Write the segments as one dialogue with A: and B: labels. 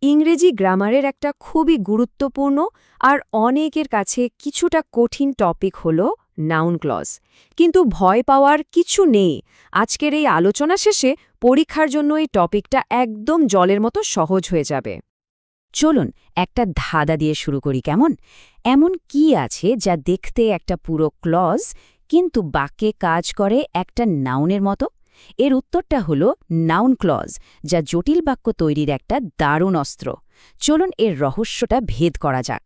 A: ইংরেজি গ্রামারের একটা খুবই গুরুত্বপূর্ণ আর অনেকের কাছে কিছুটা কঠিন টপিক হল নাউন ক্লজ। কিন্তু ভয় পাওয়ার কিছু নেই। আজকের এই আলোচনা শেষে পরীক্ষার জন্য এই টপিকটা একদম জলের মতো সহজ হয়ে যাবে।
B: চলুন একটা ধাঁধা দিয়ে শুরু করি, কেমন? এমন কি আছে যা দেখতে একটা পুরো ক্লজ কিন্তু বাক্যে কাজ করে একটা নাউনের মতো? এর উত্তরটা হলো নাউন ক্লজ, যা জটিল বাক্য তৈরির একটা দারুণ অস্ত্র। চলুন এর রহস্যটা ভেদ করা যাক।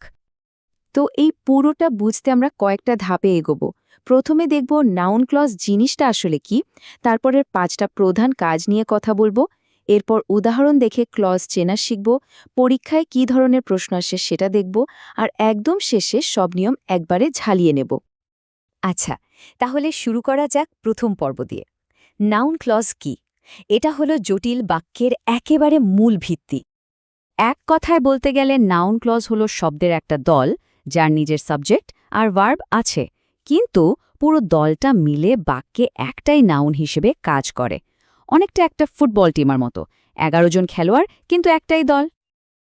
A: তো এই পুরোটা বুঝতে আমরা কয়েকটা ধাপে এগোবো। প্রথমে দেখব নাউন ক্লজ জিনিসটা আসলে কি, তারপরের 5টা প্রধান কাজ নিয়ে কথা বলবো, এরপর উদাহরণ দেখে ক্লজ চেনা শিখব, পরীক্ষায় কী ধরনের প্রশ্ন আসে সেটা দেখব, আর একদম শেষে সব নিয়ম একবারে ঝালিয়ে নেব।
B: আচ্ছা, তাহলে শুরু করা যাক প্রথম পর্ব দিয়ে। নাউন ক্লজ কি? এটা হলো জটিল বাক্যের একেবারে মূল ভিত্তি। এক কথায় বলতে গেলে নাউন ক্লজ হলো শব্দের একটা দল, যার নিজের সাবজেক্ট আর ভার্ব আছে, কিন্তু পুরো দলটা মিলে বাক্যে একটাই নাউন হিসেবে কাজ করে। অনেকটা একটা ফুটবল টিমের মতো, 11 জন খেলোয়াড় কিন্তু একটাই দল।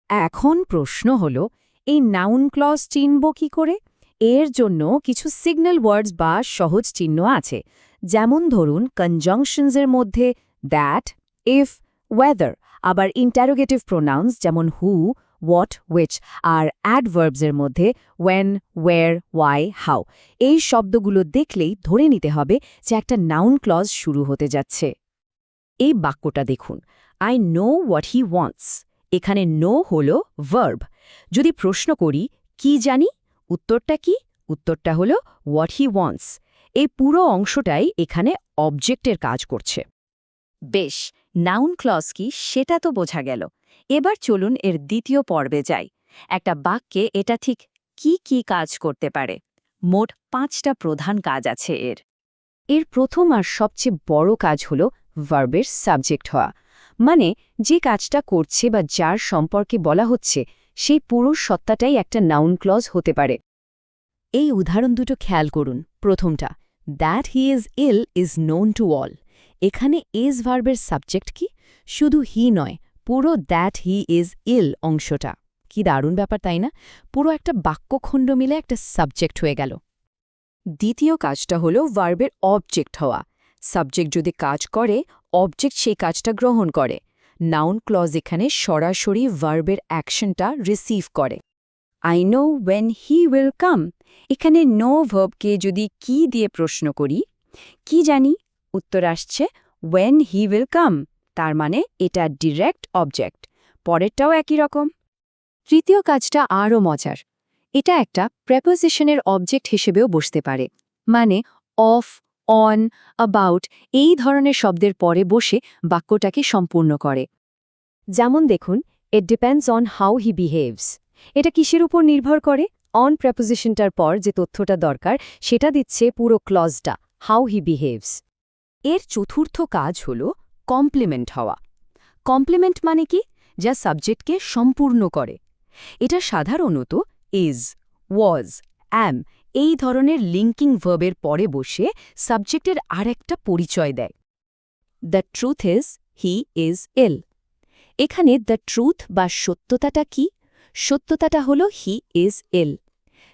B: এখন প্রশ্ন হলো, এই নাউন ক্লজ চিনব কি করে? এর জন্য কিছু সিগন্যাল ওয়ার্ডস বা সহজ চিহ্ন আছে। যেমন ধরুন কনজাংশনসের মধ্যে দ্যাট, ইফ, ওয়েদার, আবার ইন্টারোগেটিভ প্রোনাউন্স যেমন হু, হোয়াট, হুইচ, আর অ্যাডভার্বসের মধ্যে ওয়েন, ওয়্যার, ওয়াই, হাউ। এই শব্দগুলো দেখলেই ধরে নিতে হবে যে একটা নাউন ক্লজ শুরু হতে যাচ্ছে। এই বাক্যটা দেখুন, I know what he wants. এখানে নো হল ভার্ব। যদি প্রশ্ন করি কি জানি, উত্তরটা কি? উত্তরটা হল হোয়াট হি ওয়ান্টস। এই পুরো অংশটাই এখানে অবজেক্টের কাজ করছে। বেশ, নাউন ক্লজ কি সেটা তো বোঝা গেল। এবার চলুন এর দ্বিতীয় পর্বে যাই। একটা বাক্যে এটা ঠিক কি কি কাজ করতে পারে? মোট 5টা প্রধান কাজ আছে এর। এর প্রথম আর সবচেয়ে বড় কাজ হল ভার্বের সাবজেক্ট হওয়া, মানে যে কাজটা করছে বা যার সম্পর্কে বলা হচ্ছে সেই পুরো সত্তাটাই একটা নাউন ক্লজ হতে পারে। এই উদাহরণ দুটো খেয়াল করুন। প্রথমটা, that he is ill is known to all. এখানে ইজ ভার্বের সাবজেক্ট কি? শুধু হি নয়, পুরো দ্যাট হি ইজ ইল অংশটা। কি দারুণ ব্যাপার, তাই না? পুরো একটা বাক্যখণ্ড মিলে একটা সাবজেক্ট হয়ে গেল। দ্বিতীয় কাজটা হলো ভার্বের অবজেক্ট হওয়া। সাবজেক্ট যদি কাজ করে, অবজেক্ট সেই কাজটা গ্রহণ করে। নাউন ক্লজ এখানে সরাসরি ভার্বের অ্যাকশনটা রিসিভ করে। I know when he will come. এখানে নো ভার্বকে যদি কি দিয়ে প্রশ্ন করি, কি জানি, উত্তর আসছে ওয়েন হি উইল কাম। তার মানে এটা ডিরেক্ট অবজেক্ট। পরেরটাও একই রকম।
A: তৃতীয় কাজটা আরও মজার। এটা একটা প্রেপোজিশনের অবজেক্ট হিসেবেও বসতে পারে, মানে অফ, অন, অ্যাবাউট এই ধরনের শব্দের পরে বসে বাক্যটাকে সম্পূর্ণ করে। যেমন দেখুন, it depends on how he behaves. এটা কিসের উপর নির্ভর করে? অন প্রেপোজিশনটার পর যে তথ্যটা দরকার সেটা দিচ্ছে পুরো ক্লজটা, হাউ হি বিহেভস।
B: এর চতুর্থ কাজ হল কমপ্লিমেন্ট হওয়া। কমপ্লিমেন্ট মানে কি? যা সাবজেক্টকে সম্পূর্ণ করে। এটা সাধারণত ইজ, ওয়াজ, অ্যাম এই ধরনের লিঙ্কিং ভার্বের পরে বসে সাবজেক্টের আরেকটা পরিচয় দেয়। The truth is he is ill. এখানে দ্য ট্রুথ বা সত্যতাটা কি? সত্যতাটা হল হি ইজ ইল।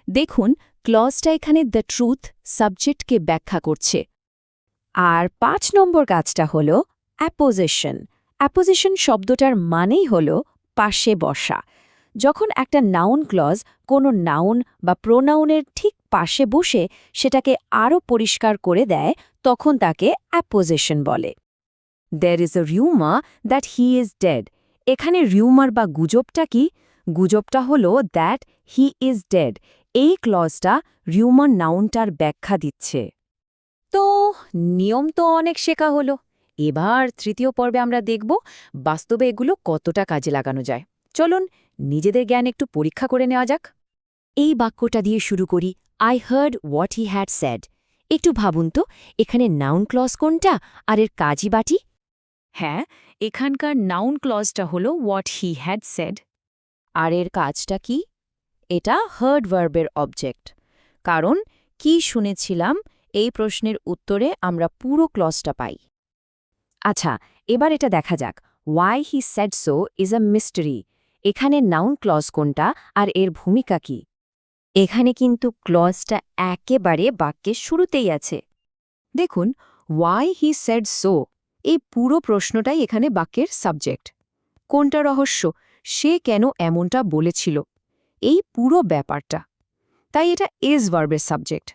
B: দেখুন, ক্লজটা এখানে দ্য ট্রুথ সাবজেক্টকে ব্যাখ্যা করছে। আর 5 নম্বর কাজটা হল অ্যাপোজিশন। অ্যাপোজিশন শব্দটার মানেই হল পাশে বসা। যখন একটা নাউন ক্লজ কোনো নাউন বা প্রোনাউনের ঠিক পাশে বসে সেটাকে আরও পরিষ্কার করে দেয়, তখন তাকে অ্যাপোজিশন বলে। There is a rumour that he is dead. এখানে রিউমার বা গুজবটা কি? গুজবটা হল দ্যাট হি ইজ ডেড। এই ক্লজটা রিউমার নাউনটার ব্যাখ্যা দিচ্ছে। তো নিয়ম তো অনেক শেখা হলো। এবার তৃতীয় পর্বে আমরা দেখব বাস্তবে এগুলো কতটা কাজে লাগানো যায়। চলুন নিজেদের জ্ঞান একটু পরীক্ষা করে নেওয়া যাক। এই বাক্যটা দিয়ে শুরু করি, I hard what he had sad. একটু ভাবুন তো, এখানে নাউন ক্লজ কোনটা আর এর কাজই বাটি? হ্যাঁ, এখানকার নাউন ক্লজটা হলো হোয়াট হি হ্যাড স্যাড। আর এর কাজটা কি? এটা হার্ড ভার্বের অবজেক্ট। কারণ কি শুনেছিলাম এই প্রশ্নের উত্তরে আমরা পুরো ক্লজটা পাই। আচ্ছা, এবার এটা দেখা যাক। Why he sad so is a mystery.
A: এখানে নাউন ক্লজ কোনটা আর এর ভূমিকা কি?
B: এখানে কিন্তু ক্লজটা একেবারে বাক্যের শুরুতেই আছে।
A: দেখুন, ওয়াই হি সেড সো, এই পুরো প্রশ্নটাই এখানে বাক্যের সাবজেক্ট। কোনটা রহস্য, সে কেন এমনটা বলেছিল, এই পুরো ব্যাপারটা। তাই এটা ইজ ভার্বের সাবজেক্ট।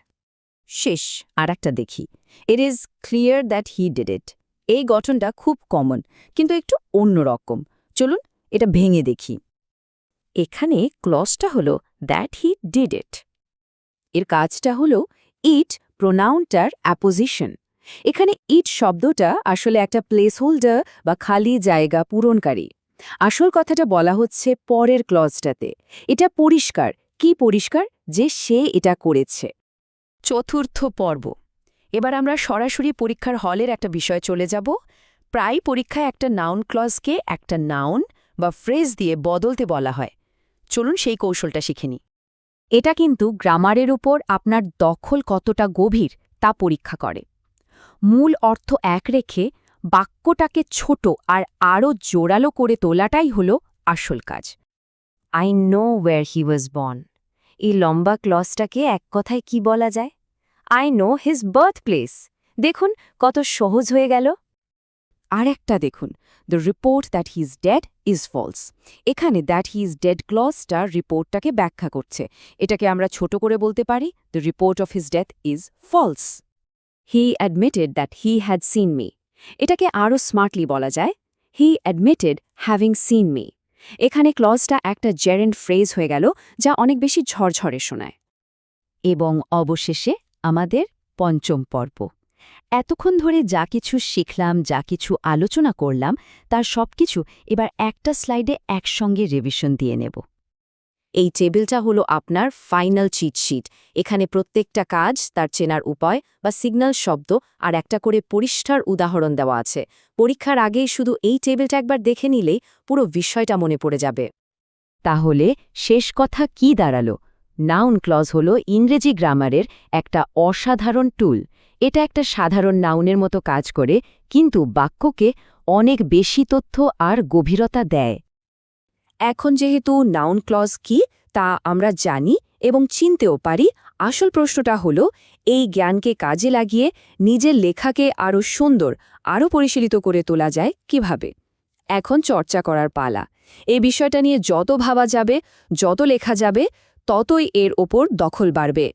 B: শেষ আর একটা দেখি, it is clear that he did it. এই গঠনটা খুব কমন, কিন্তু একটু অন্যরকম। চলুন এটা ভেঙে দেখি।
A: এখানে ক্লজটা হলো দ্যাট হি ডিড ইট। এর কাজটা হলো ইট প্রোনাউনটার অ্যাপোজিশন। এখানে ইট শব্দটা আসলে একটা প্লেস হোল্ডার বা খালি জায়গা পূরণকারী। আসল কথাটা বলা হচ্ছে পরের ক্লজটাতে। এটা পরিষ্কার, কি পরিষ্কার, যে সে এটা করেছে। চতুর্থ পর্ব। এবার আমরা সরাসরি পরীক্ষার হলের একটা বিষয় চলে যাব। প্রায় পরীক্ষায় একটা নাউন ক্লজকে একটা নাউন বা ফ্রেজ দিয়ে বদলতে বলা হয়। চলুন সেই কৌশলটা শিখে নিই। এটা কিন্তু গ্রামারের উপর আপনার দখল কতটা গভীর তা পরীক্ষা করে। মূল অর্থ এক রেখে বাক্যটাকে ছোট আর আরও জোরালো করে তোলাটাই হল আসল কাজ। I know where he was born, এই লম্বা ক্লজটাকে এক কথায় কি বলা যায়? I know his birth place. দেখুন কত সহজ হয়ে গেল। আর একটা দেখুন, the report that he is dead is false. এখানে দ্যাট হি ইজ ডেড ক্লজটা রিপোর্টটাকে ব্যাখ্যা করছে। এটাকে আমরা ছোট করে বলতে পারি, the report of his death is false. He admitted that he had seen me. এটাকে আরও স্মার্টলি বলা যায়, হি অ্যাডমিটেড হ্যাভিং সিন মি। এখানে ক্লজটা একটা জেরেন্ট ফ্রেজ হয়ে গেল, যা অনেক বেশি ঝরঝরে শোনায়। এবং অবশেষে আমাদের পঞ্চম পর্ব। এতক্ষণ ধরে যা কিছু শিখলাম, যা কিছু আলোচনা করলাম, তার সবকিছু এবার একটা স্লাইডে একসঙ্গে রিভিশন দিয়ে নেব। এই টেবিলটা হলো আপনার ফাইনাল চিটশিট। এখানে প্রত্যেকটা কাজ, তার চেনার উপায় বা সিগন্যাল শব্দ আর একটা করে পরিষ্কার উদাহরণ দেওয়া আছে। পরীক্ষার আগেই শুধু এই টেবিলটা একবার দেখে নিলেই পুরো বিষয়টা মনে পড়ে যাবে। তাহলে শেষ কথা কি দাঁড়ালো? নাউন ক্লজ হলো ইংরেজি গ্রামারের একটা অসাধারণ টুল। এটা একটা সাধারণ নাউনের মতো কাজ করে, কিন্তু বাক্যকে অনেক বেশি তথ্য আর গভীরতা দেয়। এখন যেহেতু নাউন ক্লজ কি তা আমরা জানি এবং চিনতেও পারি, আসল প্রশ্নটা হলো এই জ্ঞানকে কাজে লাগিয়ে নিজের লেখাকে আরও সুন্দর, আরও পরিশীলিত করে তোলা যায় কিভাবে। এখন চর্চা করার পালা। এই বিষয়টা নিয়ে যত ভাবা যাবে, যত লেখা যাবে, ততই এর ওপর দখল বাড়বে।